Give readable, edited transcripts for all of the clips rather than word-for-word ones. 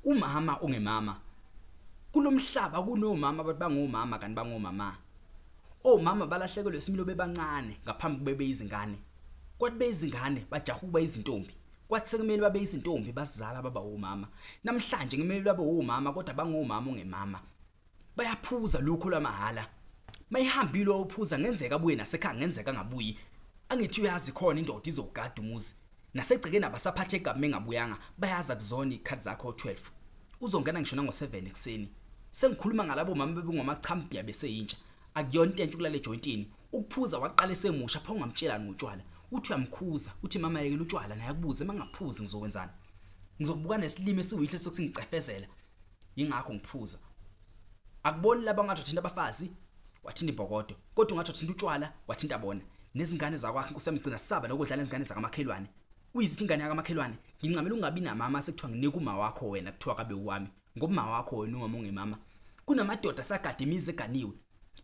umama ongemama kulomhlaba kunomama abantu bangomama kanti bangomama omama balahlekelwe isimilo bebancane ngaphambi kube beyizingane kwathi beyizingane bajaha ukuba izintombi kwathi sekumele babe izintombi basizala baba omama namhlanje ngemele babe omama kodwa bangomama ongemama bayaphuza lokho lwamahala mayihambile uphuza ngenzeka abuye nasekhaya ngenzeka ngabuyi angithi uyazi khona indoda izogada umuzi nasegcikeni abasaphathe egama engabuyanga bayaza kuzona ikhathi zakho 12 uzongena ngishona ngo7 ekseni sengikhuluma ngalabo mama bebengomachambia beseyintsha akuyona into entshukulale jointini ukuphuza waqala esemusha pha ungamtshela ngotshwala uthi uyamkhuza uthi mama yekela utshwala naye akubuze mangaphuzi ngizokwenzana ngizokubuka nesilimo esiwihle sokusingicefezela ingakho ngiphuza akuboni laba ngathi thinta abafazi wathinta ibhokodo kodwa ngathi thinta utshwala wathinta bona nezingane zakwakhe kusemgcina sisaba nokudlala izingane zakamakhelwane uyizithi ingane yakamakhelwane ngincamela ungabi namama sekuthiwa nginike uma wakho wena kuthiwa kabe uwami ngoba uma wakho wena umama ongemama kunamadoda sagada imizi eganiwe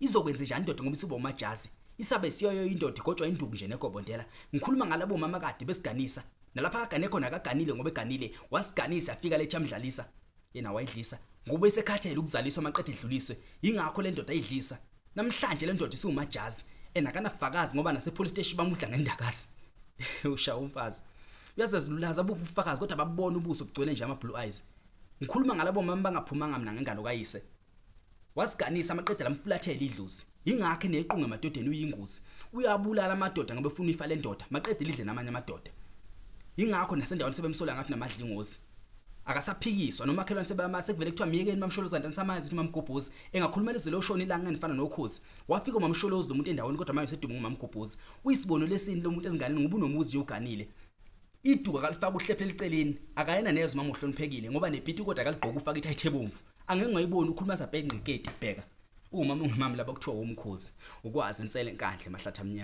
izokwenza njani indoda ngoba isibo majazi isabe siyoyo indoda igotshwa induku nje nekobondela ngikhuluma ngalabo mama kade besiganisa nalapha akagane khona akaganile ngoba eganile wasiganisa afika letha mdlalisa yena wayidlisa ngoba esekhathele ukuzaliswa amaqedwe edluliswe ingakho le ndoda ayidlisa namhlanje le ndoda isiwumajazi enakanafakazi ngoba nase police station bamudla ngendakazi usha umfazi uyazazilulaza ubufakazi kodwa babona ubuso bugcwele nje ama blue eyes ngikhuluma ngalabo mama bangaphumanga mina ngengalo kayise wasiganisa amaqedwe lamfulathela idluzi ingakho nequnga emadodeni uyingozi uyabulala amadoda ngoba efuna ifa le ndoda maqedwe lidle namanye amadoda ingakho nasendaweni sebemsola ngathi namadlingozi akasaphikiswa nomakhelwane sebamase kuvele kuthiwa miyekeni mamsholoza ntani samazi uthi mamgobhozi engakhuluma lezelo shona ilanga ngifana nokhozi wafika mamsholozi lo muntu endaweni kodwa manje sedumo ngumamgobhozi uyisibono lesini lo muntu ezinganeni ngoba unomuzi yoganile iduka kalifaka uhlephe liceleni akayena nezo mama uhloniphekile ngoba nebhiti kodwa kaligqoka ufaka ithayithe bomvu angeke ngayibona ukhuluma zabhenqiketi bheka umama ongimama laba kuthiwa umkhozi ukwazi insele enkandle mahlatha amnyama